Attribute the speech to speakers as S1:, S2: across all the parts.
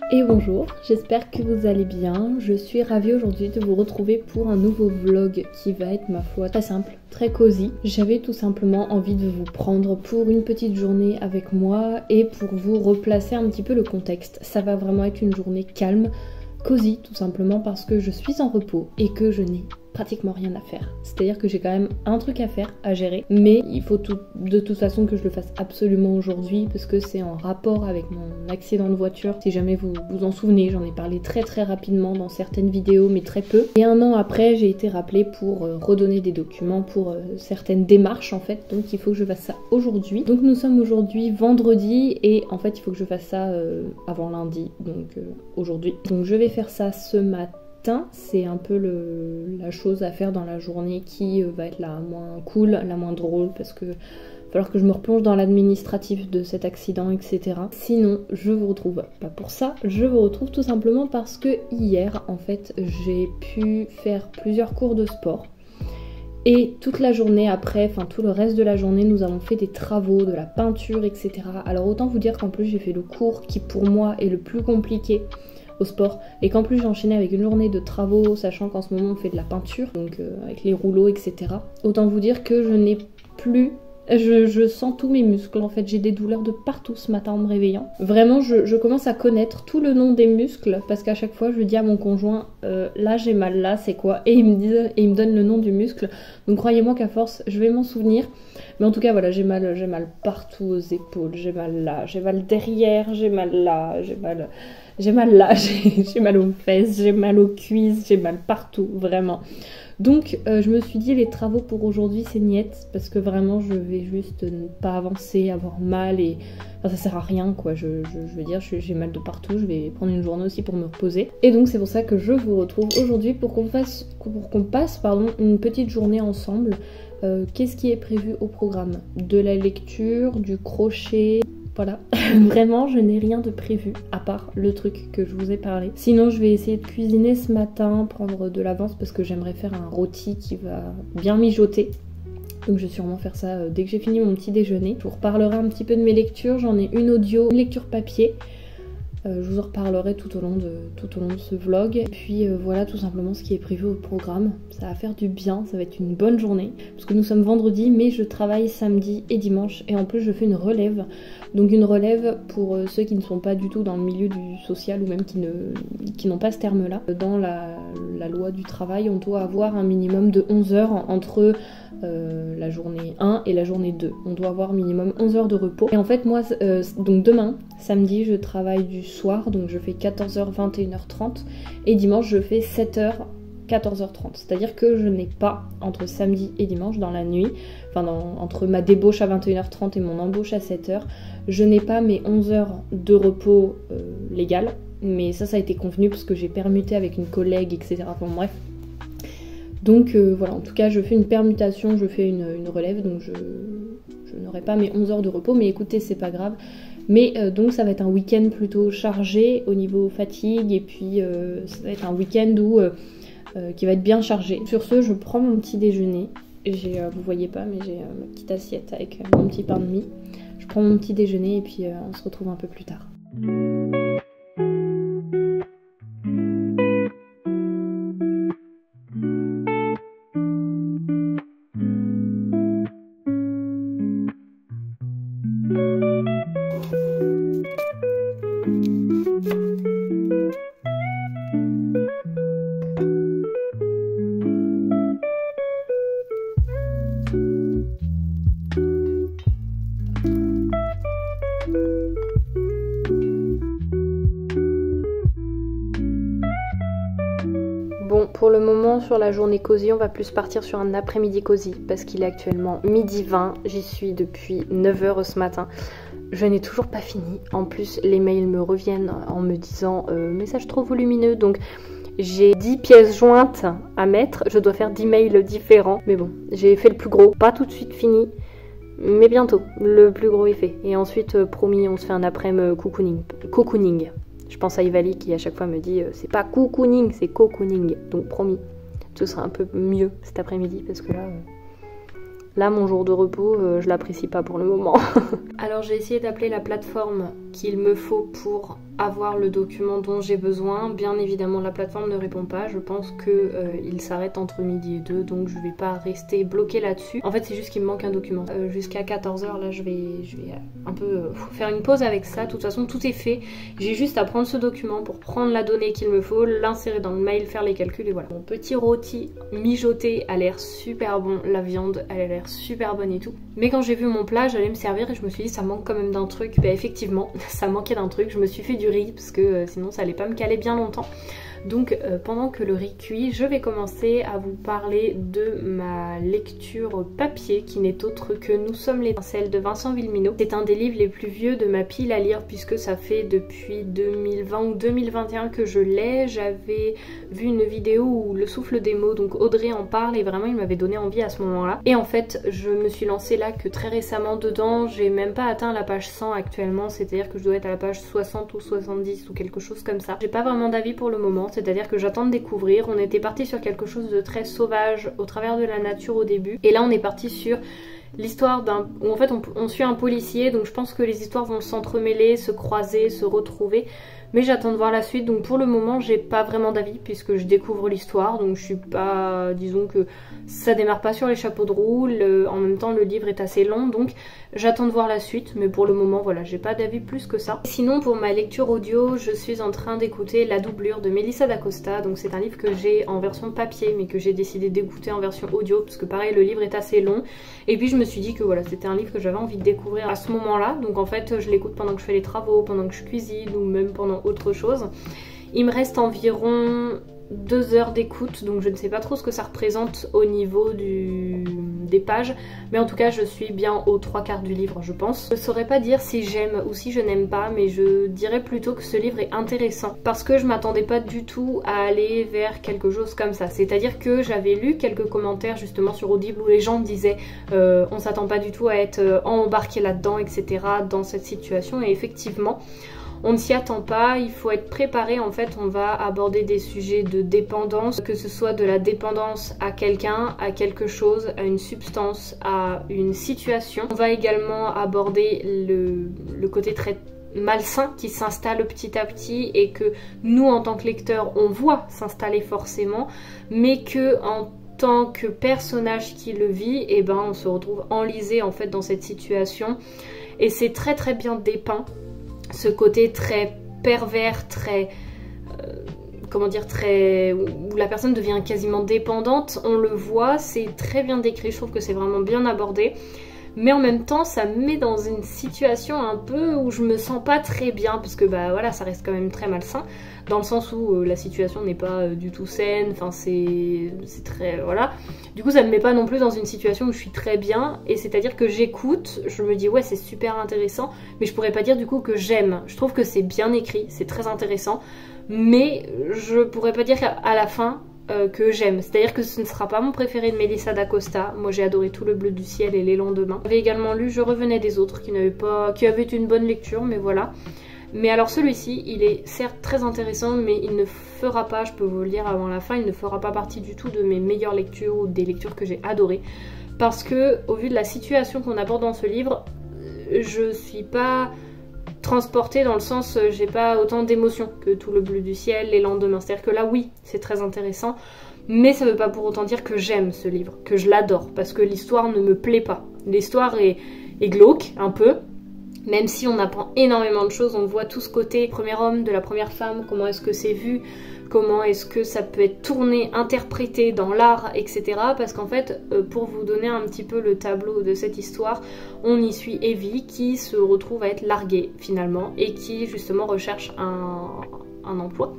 S1: Et bonjour, j'espère que vous allez bien. Je suis ravie aujourd'hui de vous retrouver pour un nouveau vlog qui va être, ma foi, très simple, très cosy. J'avais tout simplement envie de vous prendre pour une petite journée avec moi et pour vous replacer un petit peu le contexte. Ça va vraiment être une journée calme, cosy, tout simplement parce que je suis en repos et que je n'ai pratiquement rien à faire. C'est-à-dire que j'ai quand même un truc à faire, à gérer, mais il faut de toute façon que je le fasse absolument aujourd'hui parce que c'est en rapport avec mon accident de voiture. Si jamais vous vous en souvenez, j'en ai parlé très rapidement dans certaines vidéos, mais très peu. Et un an après, j'ai été rappelée pour redonner des documents pour certaines démarches en fait, donc il faut que je fasse ça aujourd'hui. Donc nous sommes aujourd'hui vendredi et en fait il faut que je fasse ça avant lundi, donc aujourd'hui. Donc je vais faire ça ce matin. C'est un peu la chose à faire dans la journée qui va être la moins cool, la moins drôle, parce que va falloir que je me replonge dans l'administratif de cet accident, etc. Sinon, je vous retrouve pas pour ça, je vous retrouve tout simplement parce que hier, en fait, j'ai pu faire plusieurs cours de sport. Et toute la journée après, enfin tout le reste de la journée, nous avons fait des travaux, de la peinture, etc. Alors autant vous dire qu'en plus j'ai fait le cours qui pour moi est le plus compliqué au sport et qu'en plus j'ai enchaîné avec une journée de travaux, sachant qu'en ce moment on fait de la peinture, donc avec les rouleaux, etc. Autant vous dire que je n'ai plus... Je sens tous mes muscles, en fait j'ai des douleurs de partout ce matin en me réveillant. Vraiment je commence à connaître tout le nom des muscles parce qu'à chaque fois je dis à mon conjoint là j'ai mal, là c'est quoi, et il me donne le nom du muscle. Donc croyez-moi qu'à force je vais m'en souvenir. Mais en tout cas voilà, j'ai mal partout aux épaules, j'ai mal là, j'ai mal derrière, j'ai mal là, j'ai mal là, j'ai mal aux fesses, j'ai mal aux cuisses, j'ai mal partout, vraiment. Donc je me suis dit les travaux pour aujourd'hui c'est niette parce que vraiment je vais juste ne pas avancer, avoir mal et enfin, ça sert à rien quoi, je veux dire j'ai mal de partout, je vais prendre une journée aussi pour me reposer. Et donc c'est pour ça que je vous retrouve aujourd'hui pour qu'on passe une petite journée ensemble. Qu'est-ce qui est prévu au programme? De la lecture, du crochet... Voilà, vraiment je n'ai rien de prévu à part le truc que je vous ai parlé. Sinon je vais essayer de cuisiner ce matin, prendre de l'avance parce que j'aimerais faire un rôti qui va bien mijoter. Donc je vais sûrement faire ça dès que j'ai fini mon petit déjeuner. Je vous reparlerai un petit peu de mes lectures, j'en ai une audio, une lecture papier. Je vous en reparlerai tout au long de ce vlog. Et puis voilà tout simplement ce qui est prévu au programme. Ça va faire du bien, ça va être une bonne journée. Parce que nous sommes vendredi, mais je travaille samedi et dimanche. Et en plus je fais une relève. Donc une relève pour ceux qui ne sont pas du tout dans le milieu du social ou même qui n'ont pas ce terme-là. Dans la loi du travail, on doit avoir un minimum de 11 heures entre la journée 1 et la journée 2. On doit avoir minimum 11 heures de repos. Et en fait moi, donc demain, samedi, je travaille du soir, donc je fais 14h, 21h30. Et dimanche, je fais 7h, 14h30. C'est-à-dire que je n'ai pas, entre samedi et dimanche, dans la nuit, enfin entre ma débauche à 21h30 et mon embauche à 7h, je n'ai pas mes 11 heures de repos légales. Mais ça a été convenu parce que j'ai permuté avec une collègue, etc. Enfin bref. Donc voilà, en tout cas je fais une permutation, je fais une relève, donc je n'aurai pas mes 11 heures de repos, mais écoutez c'est pas grave. Mais donc ça va être un week-end plutôt chargé au niveau fatigue et puis ça va être un week-end qui va être bien chargé. Sur ce je prends mon petit déjeuner, vous voyez pas mais j'ai ma petite assiette avec mon petit pain de mie. Je prends mon petit déjeuner et puis on se retrouve un peu plus tard. Bon, pour le moment, sur la journée cosy, on va plus partir sur un après-midi cosy parce qu'il est actuellement 12h20. J'y suis depuis 9h ce matin. Je n'ai toujours pas fini. En plus, les mails me reviennent en me disant message trop volumineux. Donc, j'ai 10 pièces jointes à mettre. Je dois faire 10 mails différents. Mais bon, j'ai fait le plus gros. Pas tout de suite fini, mais bientôt. Le plus gros est fait. Et ensuite, promis, on se fait un après-midi cocooning. Je pense à Ivali qui à chaque fois me dit c'est pas cocooning, c'est cocooning. Donc promis, ce sera un peu mieux cet après-midi parce que là mon jour de repos, je l'apprécie pas pour le moment. Alors j'ai essayé d'appeler la plateforme qu'il me faut pour avoir le document dont j'ai besoin. Bien évidemment la plateforme ne répond pas, je pense que il s'arrête entre midi et 2, donc je vais pas rester bloquée là-dessus. En fait c'est juste qu'il me manque un document. Jusqu'à 14h là je vais un peu faire une pause avec ça. De toute façon tout est fait, j'ai juste à prendre ce document pour prendre la donnée qu'il me faut, l'insérer dans le mail, faire les calculs et voilà. Mon petit rôti mijoté a l'air super bon, la viande elle a l'air super bonne et tout. Mais quand j'ai vu mon plat j'allais me servir et je me suis dit ça manque quand même d'un truc. Bah effectivement ça manquait d'un truc, je me suis fait du riz parce que sinon ça allait pas me caler bien longtemps. Donc pendant que le riz cuit, je vais commencer à vous parler de ma lecture papier qui n'est autre que Nous sommes l'étincelle de Vincent Villeminot. C'est un des livres les plus vieux de ma pile à lire puisque ça fait depuis 2020 ou 2021 que je l'ai. J'avais vu une vidéo où Le souffle des mots, donc Audrey en parle et vraiment il m'avait donné envie à ce moment-là. Et en fait je me suis lancée là que très récemment dedans, j'ai même pas atteint la page 100 actuellement, c'est-à-dire que je dois être à la page 60 ou 70 ou quelque chose comme ça. J'ai pas vraiment d'avis pour le moment, c'est-à-dire que j'attends de découvrir. On était parti sur quelque chose de très sauvage au travers de la nature au début et là on est parti sur l'histoire d'un... où en fait on suit un policier, donc je pense que les histoires vont s'entremêler, se croiser, se retrouver. Mais j'attends de voir la suite, donc pour le moment j'ai pas vraiment d'avis puisque je découvre l'histoire, donc je suis pas... disons que ça démarre pas sur les chapeaux de roue, en même temps le livre est assez long, donc j'attends de voir la suite, mais pour le moment voilà, j'ai pas d'avis plus que ça. Sinon pour ma lecture audio, je suis en train d'écouter La doublure de Melissa d'Acosta, donc c'est un livre que j'ai en version papier mais que j'ai décidé d'écouter en version audio parce que pareil le livre est assez long, et puis je me suis dit que voilà c'était un livre que j'avais envie de découvrir à ce moment là, donc en fait je l'écoute pendant que je fais les travaux, pendant que je cuisine ou même pendant autre chose. Il me reste environ 2 heures d'écoute, donc je ne sais pas trop ce que ça représente au niveau des pages, mais en tout cas je suis bien aux 3/4 du livre je pense. Je ne saurais pas dire si j'aime ou si je n'aime pas, mais je dirais plutôt que ce livre est intéressant parce que je m'attendais pas du tout à aller vers quelque chose comme ça. C'est-à-dire que j'avais lu quelques commentaires justement sur Audible où les gens disaient on s'attend pas du tout à être embarqué là-dedans, etc., dans cette situation, et effectivement on ne s'y attend pas, il faut être préparé. En fait on va aborder des sujets de dépendance, que ce soit de la dépendance à quelqu'un, à quelque chose, à une substance, à une situation. On va également aborder le côté très malsain qui s'installe petit à petit et que nous en tant que lecteurs on voit s'installer forcément, mais que en tant que personnage qui le vit, et ben on se retrouve enlisé en fait dans cette situation, et c'est très très bien dépeint. Ce côté très pervers, très... comment dire, très... où la personne devient quasiment dépendante, on le voit, c'est très bien décrit, je trouve que c'est vraiment bien abordé. Mais en même temps, ça me met dans une situation un peu où je me sens pas très bien, parce que bah voilà, ça reste quand même très malsain, dans le sens où la situation n'est pas du tout saine, enfin c'est très... voilà. Du coup ça me met pas non plus dans une situation où je suis très bien, et c'est-à-dire que j'écoute, je me dis ouais c'est super intéressant, mais je pourrais pas dire du coup que j'aime. Je trouve que c'est bien écrit, c'est très intéressant, mais je pourrais pas dire qu'à la fin que j'aime. C'est-à-dire que ce ne sera pas mon préféré de Melissa d'Acosta. Moi j'ai adoré Tout le bleu du ciel et Les lendemains. J'avais également lu Je revenais des autres qui avaient une bonne lecture, mais voilà. Mais alors celui-ci, il est certes très intéressant, mais il ne fera pas, je peux vous le dire avant la fin, il ne fera pas partie du tout de mes meilleures lectures ou des lectures que j'ai adorées. Parce que au vu de la situation qu'on aborde dans ce livre, je suis pas transportée dans le sens, j'ai pas autant d'émotions que Tout le bleu du ciel, Les lendemains. C'est-à-dire que là oui, c'est très intéressant, mais ça veut pas pour autant dire que j'aime ce livre, que je l'adore, parce que l'histoire ne me plaît pas. L'histoire est glauque un peu, même si on apprend énormément de choses, on voit tout ce côté premier homme, de la première femme, comment est-ce que c'est vu, comment est-ce que ça peut être tourné, interprété dans l'art, etc. Parce qu'en fait, pour vous donner un petit peu le tableau de cette histoire, on y suit Evie qui se retrouve à être larguée finalement et qui justement recherche un emploi.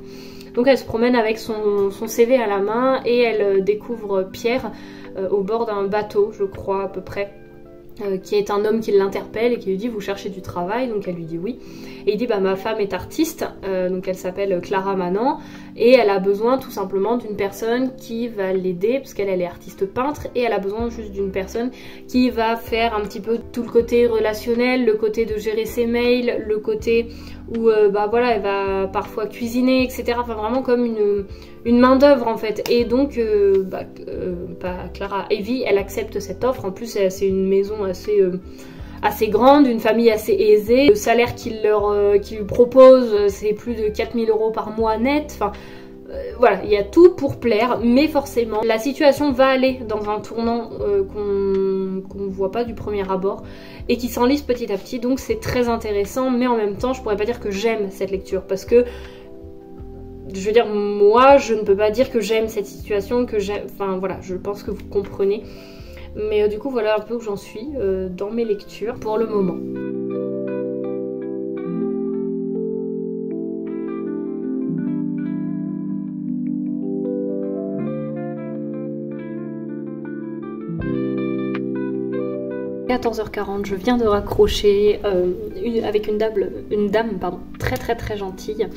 S1: Donc elle se promène avec son CV à la main et elle découvre Pierre au bord d'un bateau, je crois à peu près, qui est un homme qui l'interpelle et qui lui dit vous cherchez du travail, donc elle lui dit oui, et il dit bah ma femme est artiste, donc elle s'appelle Clara Manant et elle a besoin tout simplement d'une personne qui va l'aider parce qu'elle est artiste peintre et elle a besoin juste d'une personne qui va faire un petit peu tout le côté relationnel, le côté de gérer ses mails, le côté où bah voilà elle va parfois cuisiner, etc. Enfin vraiment comme une main d'œuvre en fait. Et donc Clara, Evie, elle accepte cette offre. En plus c'est une maison assez assez grande, une famille assez aisée. Le salaire qu'ils lui proposent, c'est plus de 4000 € par mois net. Enfin, voilà, il y a tout pour plaire, mais forcément, la situation va aller dans un tournant qu'on ne voit pas du premier abord et qui s'enlise petit à petit, donc c'est très intéressant, mais en même temps, je pourrais pas dire que j'aime cette lecture, parce que, je veux dire, moi, je ne peux pas dire que j'aime cette situation, que j'aime... Enfin, voilà, je pense que vous comprenez. Mais du coup, voilà un peu où j'en suis dans mes lectures pour le moment. « 14h40, je viens de raccrocher avec une dame très gentille.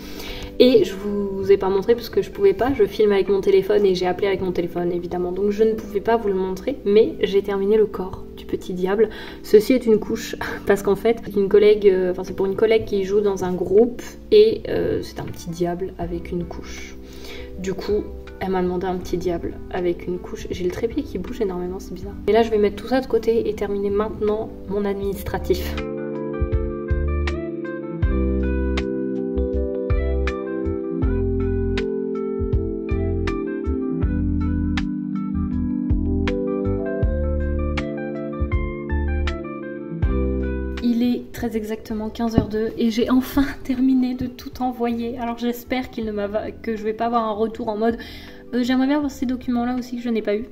S1: Et je vous ai pas montré parce que je pouvais pas, je filme avec mon téléphone et j'ai appelé avec mon téléphone évidemment, donc je ne pouvais pas vous le montrer, mais j'ai terminé le corps du petit diable. Ceci est une couche parce qu'en fait c'est pour une collègue qui joue dans un groupe et c'est un petit diable avec une couche. Du coup, elle m'a demandé un petit diable avec une couche. J'ai le trépied qui bouge énormément, c'est bizarre. Et là, je vais mettre tout ça de côté et terminer maintenant mon administratif. Il est très exactement 15h02 et j'ai enfin terminé de tout envoyer. Alors j'espère que je vais pas avoir un retour en mode j'aimerais bien avoir ces documents là aussi que je n'ai pas eu.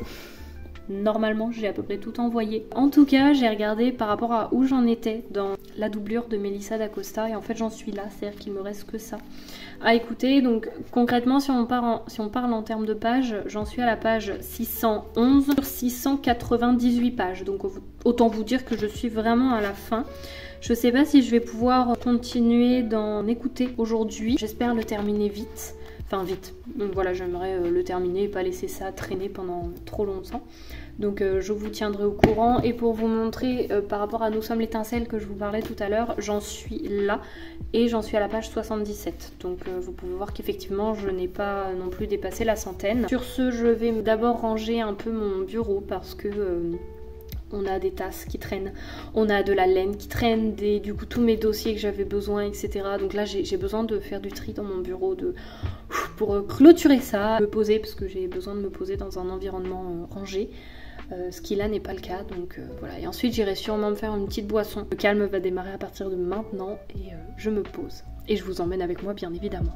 S1: Normalement j'ai à peu près tout envoyé. En tout cas j'ai regardé par rapport à où j'en étais dans la doublure de Melissa d'Acosta et en fait j'en suis là, c'est-à-dire qu'il me reste que ça à écouter. Donc concrètement si on parle en termes de pages, j'en suis à la page 611 sur 698 pages. Donc autant vous dire que je suis vraiment à la fin. Je sais pas si je vais pouvoir continuer d'en écouter aujourd'hui. J'espère le terminer vite. Enfin vite. Donc voilà, j'aimerais le terminer et pas laisser ça traîner pendant trop longtemps. Donc je vous tiendrai au courant. Et pour vous montrer par rapport à Nous sommes l'étincelle que je vous parlais tout à l'heure, j'en suis là et j'en suis à la page 77. Donc vous pouvez voir qu'effectivement je n'ai pas non plus dépassé la centaine. Sur ce, je vais d'abord ranger un peu mon bureau parce que... on a des tasses qui traînent, on a de la laine qui traîne, du coup tous mes dossiers que j'avais besoin, etc. Donc là j'ai besoin de faire du tri dans mon bureau pour clôturer ça, me poser parce que j'ai besoin de me poser dans un environnement rangé. Ce qui là n'est pas le cas, donc voilà. Et ensuite j'irai sûrement me faire une petite boisson. Le calme va démarrer à partir de maintenant et je me pose. Et je vous emmène avec moi bien évidemment.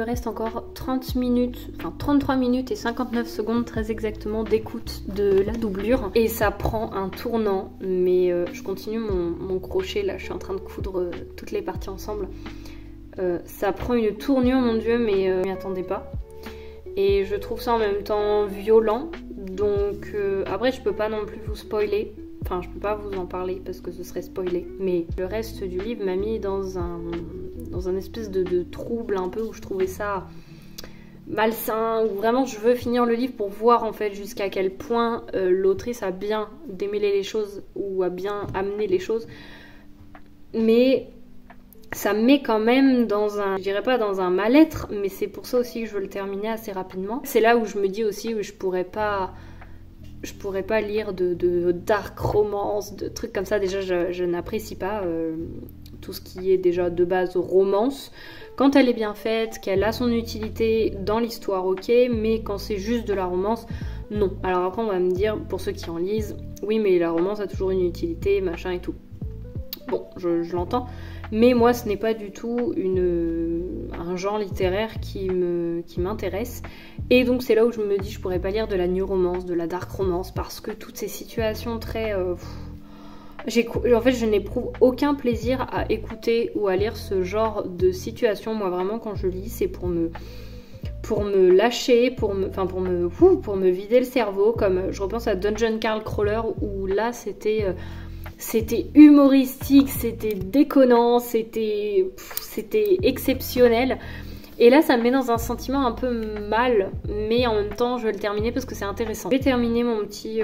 S1: Reste encore 30 minutes, enfin 33 minutes et 59 secondes très exactement d'écoute de la doublure et ça prend un tournant, mais je continue mon crochet là, je suis en train de coudre toutes les parties ensemble. Ça prend une tournure, mon dieu, mais je m'y attendais pas et je trouve ça en même temps violent, donc après je peux pas non plus vous spoiler. Enfin, je peux pas vous en parler parce que ce serait spoilé. Mais le reste du livre m'a mis dans un espèce de trouble un peu où je trouvais ça malsain. Où vraiment je veux finir le livre pour voir en fait jusqu'à quel point l'autrice a bien démêlé les choses ou a bien amené les choses. Mais ça me met quand même dans un, je dirais pas dans un mal-être, mais c'est pour ça aussi que je veux le terminer assez rapidement. C'est là où je me dis aussi où je pourrais pas lire de dark romance, de trucs comme ça. Déjà, je n'apprécie pas tout ce qui est déjà de base romance. Quand elle est bien faite, qu'elle a son utilité dans l'histoire, ok, mais quand c'est juste de la romance, non. Alors après, on va me dire, pour ceux qui en lisent, oui, mais la romance a toujours une utilité, machin et tout. Bon, je l'entends. Mais moi, ce n'est pas du tout un genre littéraire qui m'intéresse. Et donc, c'est là où je me dis, je pourrais pas lire de la new romance, de la dark romance, parce que toutes ces situations très En fait, je n'éprouve aucun plaisir à écouter ou à lire ce genre de situation. Moi, vraiment, quand je lis, c'est pour me lâcher, pour me vider le cerveau. Comme je repense à Dungeon Carl Crawler, où là, c'était humoristique, c'était déconnant, c'était exceptionnel. Et là, ça me met dans un sentiment un peu mal, mais en même temps, je vais le terminer parce que c'est intéressant. Je vais terminer mon petit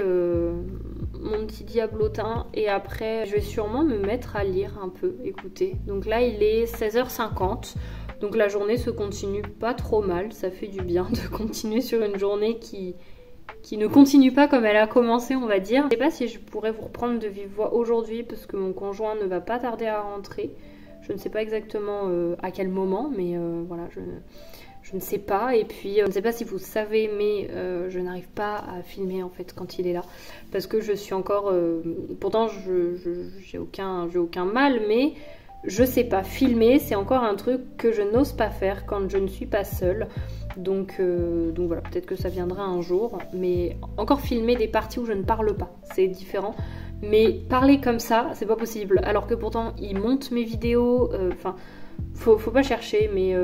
S1: diablotin et après, je vais sûrement me mettre à lire un peu, écouter. Donc là, il est 16h50, donc la journée se continue pas trop mal. Ça fait du bien de continuer sur une journée qui ne continue pas comme elle a commencé, on va dire. Je sais pas si je pourrais vous reprendre de vive voix aujourd'hui parce que mon conjoint ne va pas tarder à rentrer. Je ne sais pas exactement à quel moment, mais voilà, je ne sais pas. Et puis, je ne sais pas si vous savez, mais je n'arrive pas à filmer en fait quand il est là. Parce que je suis encore... pourtant, j'ai aucun mal, mais je sais pas filmer. C'est encore un truc que je n'ose pas faire quand je ne suis pas seule. Donc voilà, peut-être que ça viendra un jour. Mais encore filmer des parties où je ne parle pas, c'est différent. Mais parler comme ça, c'est pas possible. Alors que pourtant, il monte mes vidéos. Enfin, faut pas chercher. Mais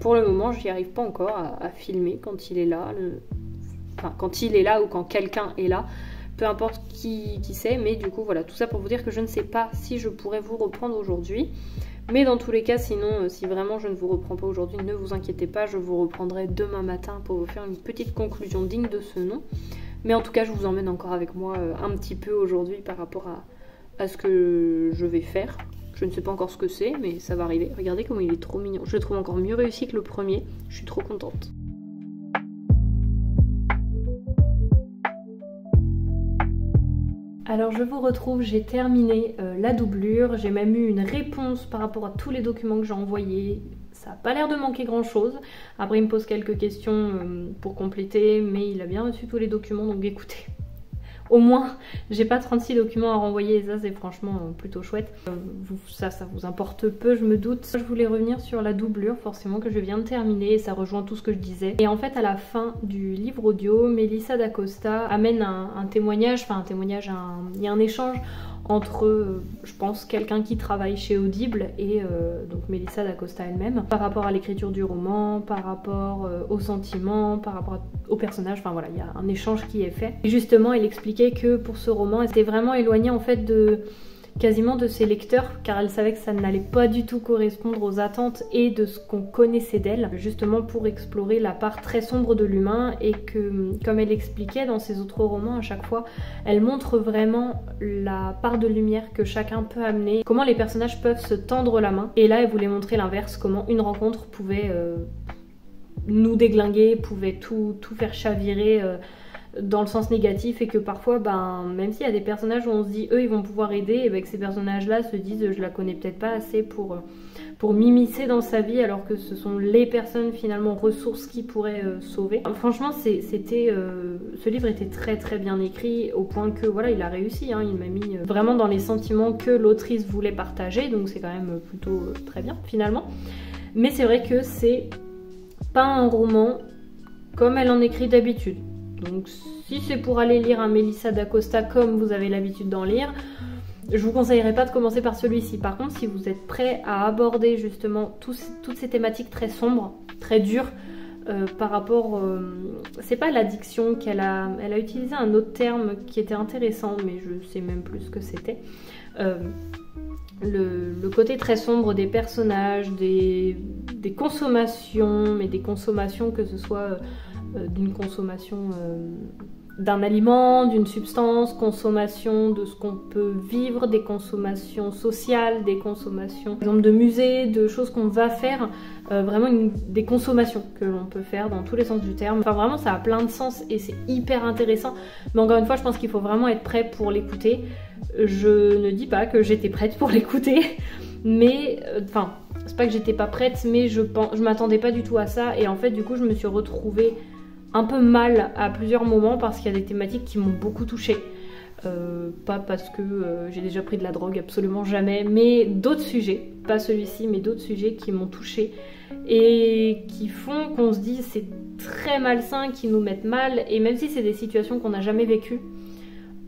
S1: pour le moment, j'y arrive pas encore à filmer quand il est là. Enfin, quand il est là ou quand quelqu'un est là. Peu importe qui c'est. Mais du coup, voilà. Tout ça pour vous dire que je ne sais pas si je pourrais vous reprendre aujourd'hui. Mais dans tous les cas, sinon, si vraiment je ne vous reprends pas aujourd'hui, ne vous inquiétez pas. Je vous reprendrai demain matin pour vous faire une petite conclusion digne de ce nom. Mais en tout cas, je vous emmène encore avec moi un petit peu aujourd'hui par rapport à ce que je vais faire. Je ne sais pas encore ce que c'est, mais ça va arriver. Regardez comment il est trop mignon. Je le trouve encore mieux réussi que le premier. Je suis trop contente. Alors je vous retrouve, j'ai terminé la doublure. J'ai même eu une réponse par rapport à tous les documents que j'ai envoyés. Ça n'a pas l'air de manquer grand chose. Après il me pose quelques questions pour compléter, mais il a bien reçu tous les documents, donc écoutez. Au moins, j'ai pas 36 documents à renvoyer et ça c'est franchement plutôt chouette. Ça vous importe peu, je me doute. Je voulais revenir sur la doublure, forcément, que je viens de terminer et ça rejoint tout ce que je disais. Et en fait, à la fin du livre audio, Melissa d'Acosta amène un témoignage, il y a un échange entre, je pense, quelqu'un qui travaille chez Audible et donc Melissa d'Acosta elle-même, par rapport à l'écriture du roman, par rapport aux sentiments, par rapport au personnage, enfin voilà, il y a un échange qui est fait. Et justement, elle expliquait que pour ce roman, elle était vraiment éloignée en fait quasiment de ses lecteurs, car elle savait que ça n'allait pas du tout correspondre aux attentes et de ce qu'on connaissait d'elle, justement pour explorer la part très sombre de l'humain, et que, comme elle expliquait dans ses autres romans, à chaque fois, elle montre vraiment la part de lumière que chacun peut amener, comment les personnages peuvent se tendre la main, et là elle voulait montrer l'inverse, comment une rencontre pouvait nous déglinguer, pouvait tout faire chavirer dans le sens négatif, et que parfois, même s'il y a des personnages où on se dit eux ils vont pouvoir aider, et que ces personnages là se disent je la connais peut-être pas assez pour m'immiscer dans sa vie, alors que ce sont les personnes finalement ressources qui pourraient sauver. Franchement, ce livre était très très bien écrit, au point que voilà, il a réussi, hein, il m'a mis vraiment dans les sentiments que l'autrice voulait partager, donc c'est quand même plutôt très bien finalement. Mais c'est vrai que c'est pas un roman comme elle en écrit d'habitude. Donc si c'est pour aller lire un Melissa d'Acosta comme vous avez l'habitude d'en lire, je vous conseillerais pas de commencer par celui-ci. Par contre, si vous êtes prêt à aborder justement toutes ces thématiques très sombres, très dures, par rapport... c'est pas l'addiction qu'elle a... Elle a utilisé un autre terme qui était intéressant, mais je sais même plus ce que c'était. Le côté très sombre des personnages, des consommations, mais des consommations que ce soit... d'une consommation d'un aliment, d'une substance, consommation de ce qu'on peut vivre, des consommations sociales, des consommations par exemple de musées, de choses qu'on va faire, vraiment des consommations que l'on peut faire dans tous les sens du terme. Enfin vraiment ça a plein de sens et c'est hyper intéressant, mais encore une fois je pense qu'il faut vraiment être prêt pour l'écouter. Je ne dis pas que j'étais prête pour l'écouter, mais enfin c'est pas que j'étais pas prête, mais je m'attendais pas du tout à ça, et en fait du coup je me suis retrouvée un peu mal à plusieurs moments parce qu'il y a des thématiques qui m'ont beaucoup touchée. Pas parce que j'ai déjà pris de la drogue, absolument jamais, mais d'autres sujets, pas celui-ci, mais d'autres sujets qui m'ont touchée et qui font qu'on se dit c'est très malsain, qui nous mettent mal, et même si c'est des situations qu'on n'a jamais vécues,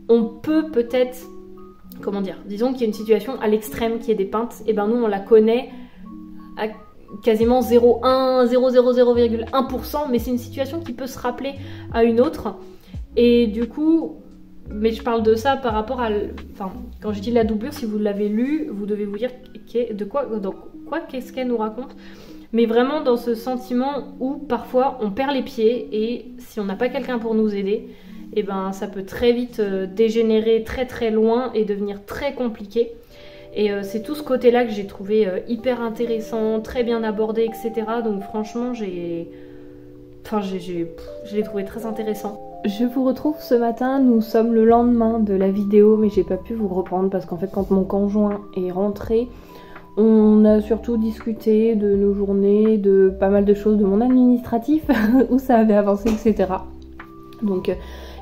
S1: on peut peut-être comment dire, disons qu'il y a une situation à l'extrême qui est dépeinte, et ben nous on la connaît à quasiment 0,1, 0,001%, mais c'est une situation qui peut se rappeler à une autre. Et du coup, mais je parle de ça par rapport à, enfin, quand je dis la doublure, si vous l'avez lu, vous devez vous dire de quoi, donc quoi, qu'est-ce qu'elle nous raconte. Mais vraiment dans ce sentiment où parfois on perd les pieds et si on n'a pas quelqu'un pour nous aider, et ben ça peut très vite dégénérer très très loin et devenir très compliqué. Et c'est tout ce côté-là que j'ai trouvé hyper intéressant, très bien abordé, etc. Donc franchement, je l'ai trouvé très intéressant. Je vous retrouve ce matin, nous sommes le lendemain de la vidéo, mais j'ai pas pu vous reprendre parce qu'en fait quand mon conjoint est rentré, on a surtout discuté de nos journées, de pas mal de choses, de mon administratif, où ça avait avancé, etc. Donc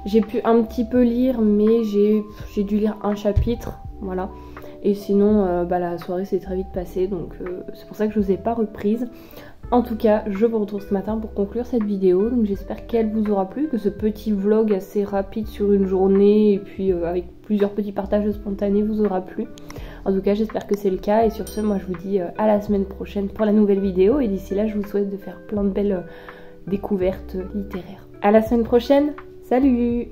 S1: j'ai pu un petit peu lire, mais j'ai dû lire un chapitre, voilà. Et sinon, la soirée s'est très vite passée, donc c'est pour ça que je vous ai pas reprise. En tout cas, je vous retrouve ce matin pour conclure cette vidéo, donc j'espère qu'elle vous aura plu, que ce petit vlog assez rapide sur une journée, et puis avec plusieurs petits partages spontanés vous aura plu. En tout cas, j'espère que c'est le cas, et sur ce, moi je vous dis à la semaine prochaine pour la nouvelle vidéo, et d'ici là, je vous souhaite de faire plein de belles découvertes littéraires. À la semaine prochaine, salut!